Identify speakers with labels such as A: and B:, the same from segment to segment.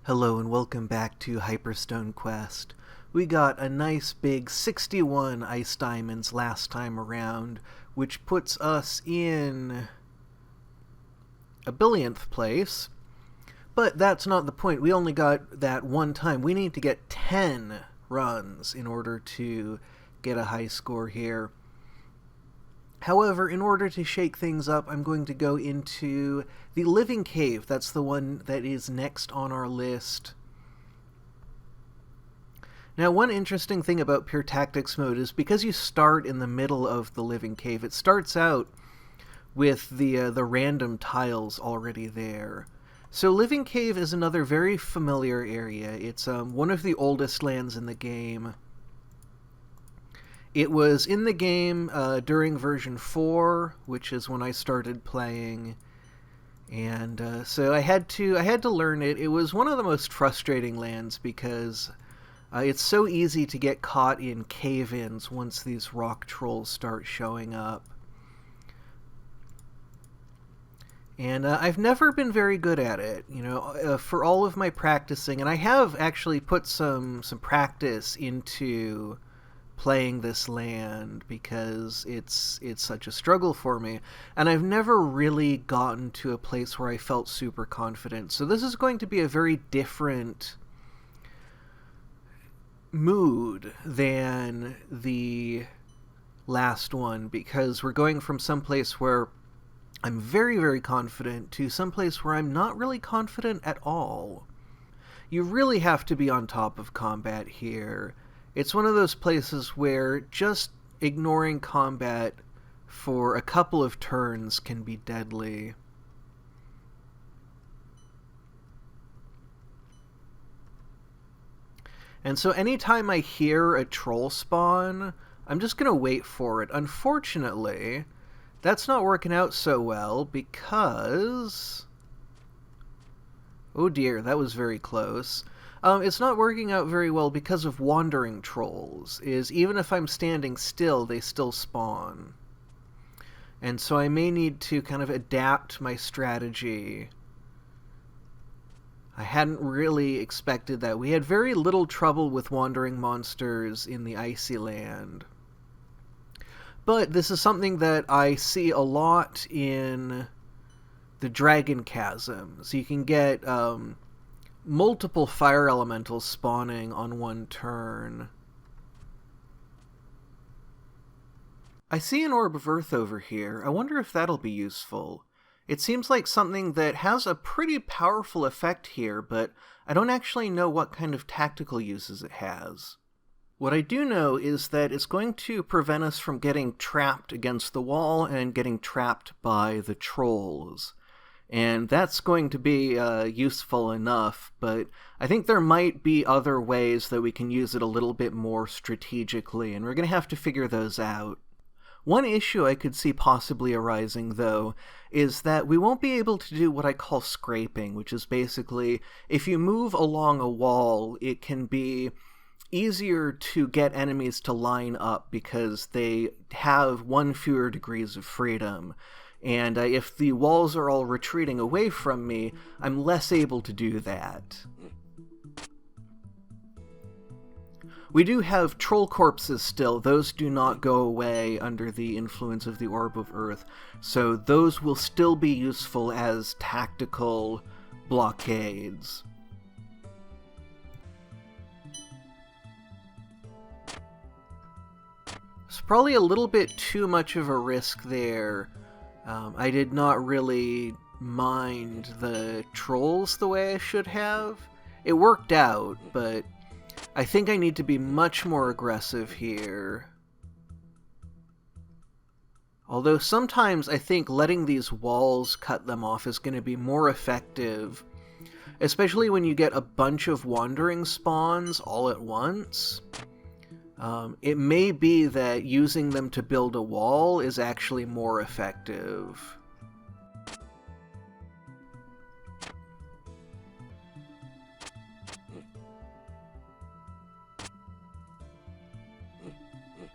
A: Hello and welcome back to Hyperstone Quest. We got a nice big 61 ice diamonds last time around, which puts us in a billionth place. But that's not the point. We only got that one time. We need to get 10 runs in order to get a high score here. However, in order to shake things up, I'm going to go into the Living Cave. That's the one that is next on our list. Now, one interesting thing about Pure Tactics mode is because you start in the middle of the Living Cave, it starts out with the random tiles already there. So Living Cave is another very familiar area. It's one of the oldest lands in the game. It was in the game during version 4, which is when I started playing, and so I had to learn it. It was one of the most frustrating lands because it's so easy to get caught in cave-ins once these rock trolls start showing up. And I've never been very good at it, for all of my practicing, and I have actually put some practice into playing this land because it's such a struggle for me, and I've never really gotten to a place where I felt super confident. So this is going to be a very different mood than the last one, because we're going from some place where I'm very, very confident to some place where I'm not really confident at all. You really have to be on top of combat here. It's one of those places where just ignoring combat for a couple of turns can be deadly. And so anytime I hear a troll spawn, I'm just going to wait for it. Unfortunately, that's not working out so well because... oh dear, that was very close. It's not working out very well because of wandering trolls. Even if I'm standing still, they still spawn. And so I may need to kind of adapt my strategy. I hadn't really expected that. We had very little trouble with wandering monsters in the Icy Land. But this is something that I see a lot in the Dragon Chasms. You can get multiple fire elementals spawning on one turn. I see an Orb of Earth over here. I wonder if that'll be useful. It seems like something that has a pretty powerful effect here, but I don't actually know what kind of tactical uses it has. What I do know is that it's going to prevent us from getting trapped against the wall and getting trapped by the trolls. And that's going to be useful enough, but I think there might be other ways that we can use it a little bit more strategically, and we're going to have to figure those out. One issue I could see possibly arising, though, is that we won't be able to do what I call scraping, which is basically, if you move along a wall, it can be easier to get enemies to line up because they have one fewer degrees of freedom. And if the walls are all retreating away from me, I'm less able to do that. We do have troll corpses still. Those do not go away under the influence of the Orb of Earth, so those will still be useful as tactical blockades. It's probably a little bit too much of a risk there. I did not really mind the trolls the way I should have. It worked out, but I think I need to be much more aggressive here. Although sometimes I think letting these walls cut them off is going to be more effective, especially when you get a bunch of wandering spawns all at once. It may be that using them to build a wall is actually more effective.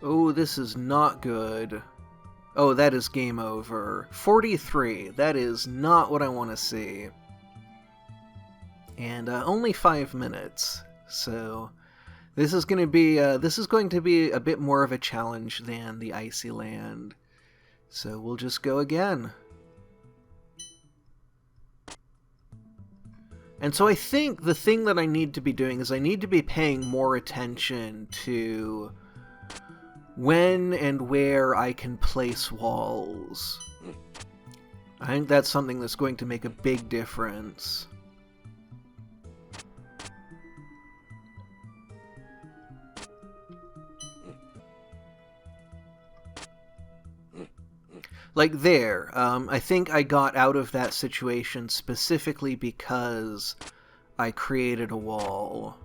A: Oh, this is not good. Oh, that is game over. 43. That is not what I want to see. And only 5 minutes, so this is going to be a bit more of a challenge than the Icy Land. So we'll just go again. And so I think the thing that I need to be doing is I need to be paying more attention to when and where I can place walls. I think that's something that's going to make a big difference. Like there, I think I got out of that situation specifically because I created a wall.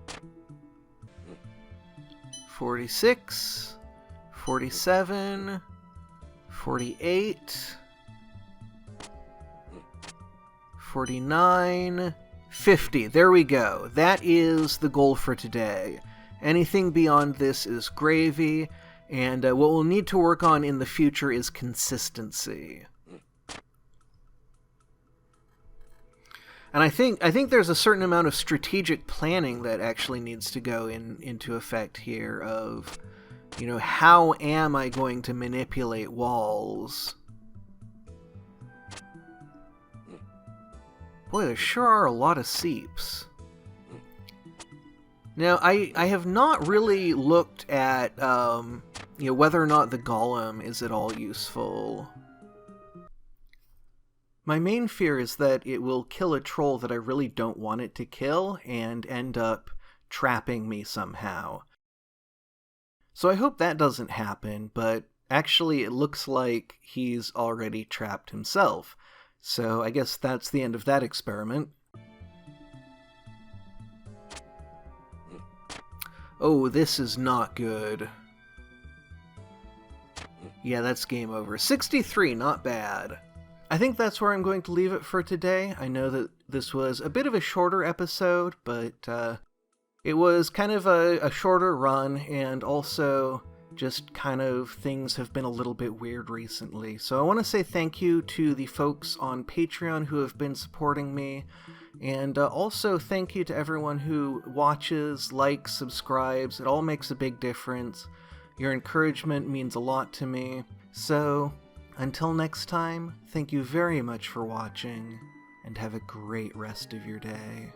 A: 46, 47, 48, 49, 50. There we go. That is the goal for today. Anything beyond this is gravy. And what we'll need to work on in the future is consistency. And I think there's a certain amount of strategic planning that actually needs to go into effect here of, you know, how am I going to manipulate walls? Boy, there sure are a lot of seeps. Now, I have not really looked at, you know, whether or not the golem is at all useful. My main fear is that it will kill a troll that I really don't want it to kill and end up trapping me somehow. So I hope that doesn't happen, but actually it looks like he's already trapped himself. So I guess that's the end of that experiment. Oh, this is not good. Yeah, that's game over. 63, not bad. I think that's where I'm going to leave it for today. I know that this was a bit of a shorter episode, but it was kind of a shorter run, and also just kind of things have been a little bit weird recently. So I want to say thank you to the folks on Patreon who have been supporting me. And also thank you to everyone who watches, likes, subscribes. It all makes a big difference. Your encouragement means a lot to me. So, until next time, thank you very much for watching, and have a great rest of your day.